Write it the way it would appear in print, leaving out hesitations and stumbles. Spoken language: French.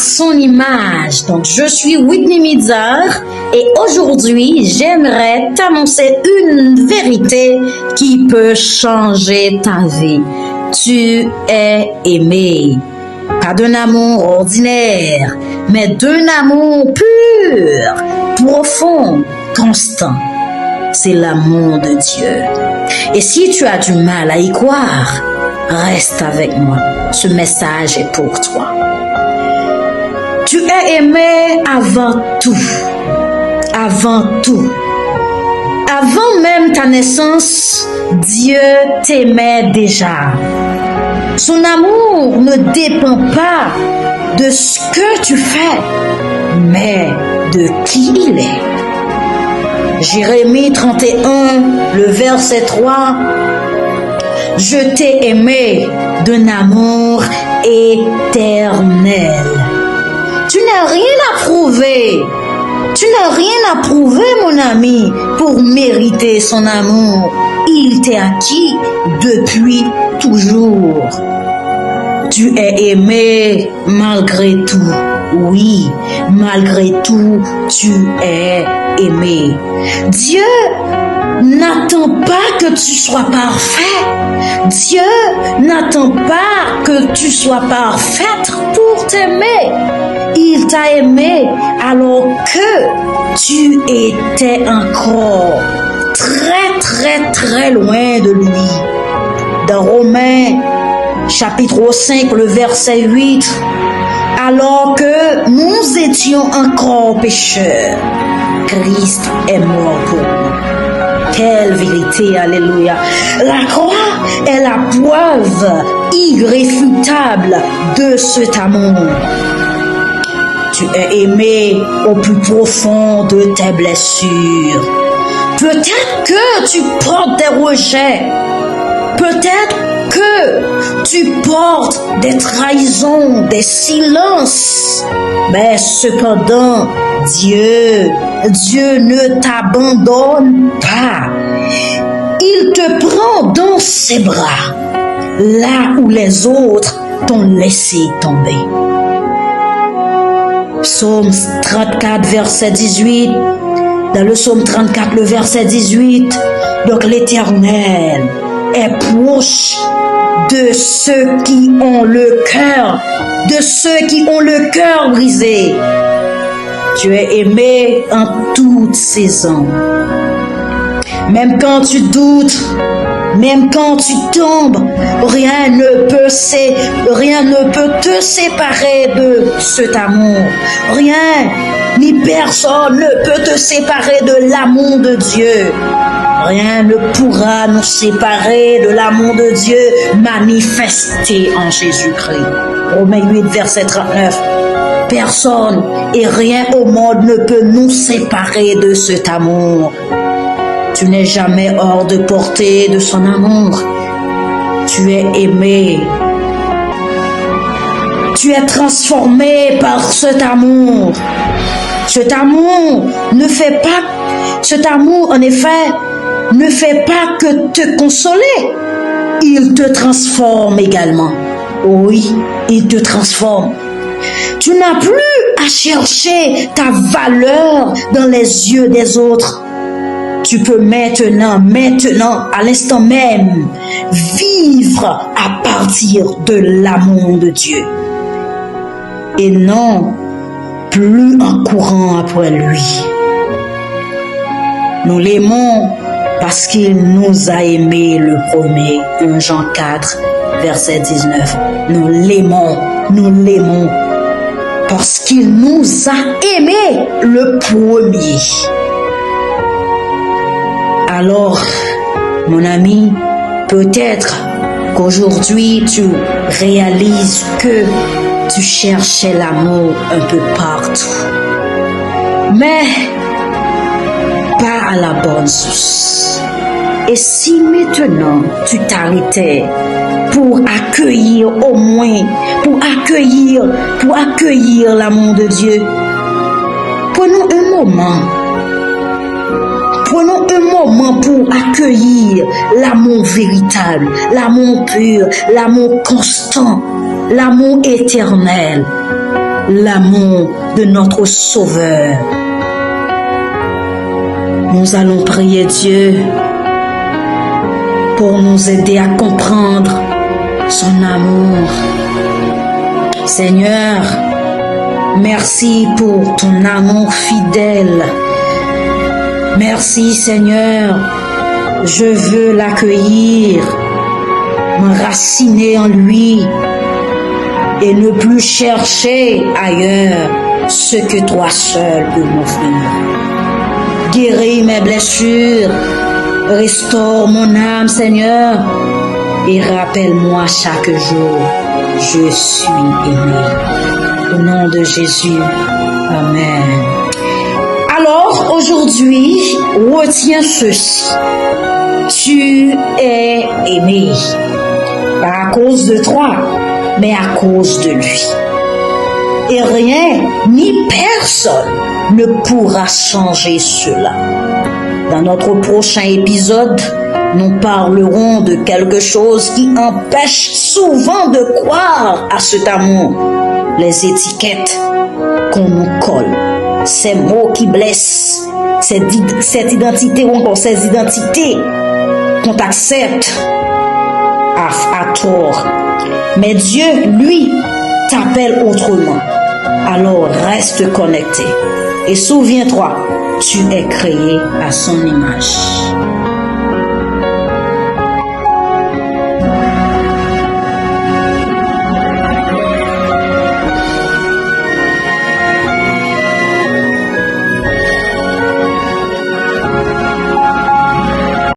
son image. Donc, je suis Whitney Midzer et aujourd'hui, j'aimerais t'annoncer une vérité qui peut changer ta vie. Tu es aimé. Pas d'un amour ordinaire, mais d'un amour pur, profond, constant. C'est l'amour de Dieu. Et si tu as du mal à y croire, reste avec moi. Ce message est pour toi. Tu es aimé avant tout. Avant tout. Avant même ta naissance, Dieu t'aimait déjà. Son amour ne dépend pas de ce que tu fais, mais de qui il est. Jérémie 31, le verset 3. Je t'ai aimé d'un amour éternel. Tu n'as rien à prouver. Tu n'as rien à prouver, mon ami, pour mériter son amour. Il t'est acquis depuis toujours. Tu es aimé malgré tout. Oui, malgré tout, tu es aimé. Dieu n'attend pas que tu sois parfait. Dieu n'attend pas que tu sois parfaite pour t'aimer. Il t'a aimé alors que tu étais encore très loin de lui. Dans Romains chapitre 5, le verset 8, alors que nous étions encore pécheurs, Christ est mort pour nous. Quelle vérité, alléluia. La croix est la preuve irréfutable de cet amour. Tu es aimé au plus profond de tes blessures. Peut-être que tu portes des rejets. Peut-être que tu portes des trahisons, des silences. Mais cependant, Dieu ne t'abandonne pas. Il te prend dans ses bras, là où les autres t'ont laissé tomber. Psaume 34, verset 18. Dans le psaume 34, le verset 18, donc l'Éternel est proche de ceux qui ont le cœur brisé. Tu es aimé en toute saison. Même quand tu doutes, même quand tu tombes, rien ne peut te séparer de cet amour. Rien ni personne ne peut te séparer de l'amour de Dieu. Rien ne pourra nous séparer de l'amour de Dieu manifesté en Jésus-Christ. Romains 8, verset 39. Personne et rien au monde ne peut nous séparer de cet amour. Tu n'es jamais hors de portée de son amour. Tu es aimé. Tu es transformé par cet amour. Cet amour, en effet, ne fait pas que te consoler. Il te transforme également. Oui, il te transforme. Tu n'as plus à chercher ta valeur dans les yeux des autres. Tu peux maintenant, à l'instant même, vivre à partir de l'amour de Dieu. Et non plus en courant après lui. Nous l'aimons parce qu'il nous a aimés le premier. 1 Jean 4, verset 19. Nous l'aimons parce qu'il nous a aimés le premier. Alors, mon ami, peut-être qu'aujourd'hui tu réalises que tu cherchais l'amour un peu partout, mais pas à la bonne source. Et si maintenant tu t'arrêtais pour accueillir au moins, pour accueillir l'amour de Dieu, prenons un moment pour accueillir l'amour véritable, l'amour pur, l'amour constant, l'amour éternel. l'amour de notre Sauveur. Nous allons prier Dieu pour nous aider à comprendre son amour. Seigneur, merci pour ton amour fidèle. Merci Seigneur, je veux l'accueillir, m'enraciner en lui et ne plus chercher ailleurs ce que toi seul peux m'offrir. Guéris mes blessures, restaure mon âme Seigneur et rappelle-moi chaque jour, je suis aimé. Au nom de Jésus, Amen. Alors, aujourd'hui, retiens ceci. Tu es aimé. Pas à cause de toi, mais à cause de lui. Et rien, ni personne ne pourra changer cela. Dans notre prochain épisode, nous parlerons de quelque chose qui empêche souvent de croire à cet amour. Les étiquettes qu'on nous colle, ces mots qui blessent, cette identité ou encore ces identités qu'on accepte à tort. Mais Dieu, lui, t'appelle autrement. Alors reste connecté et souviens-toi, tu es créé à son image.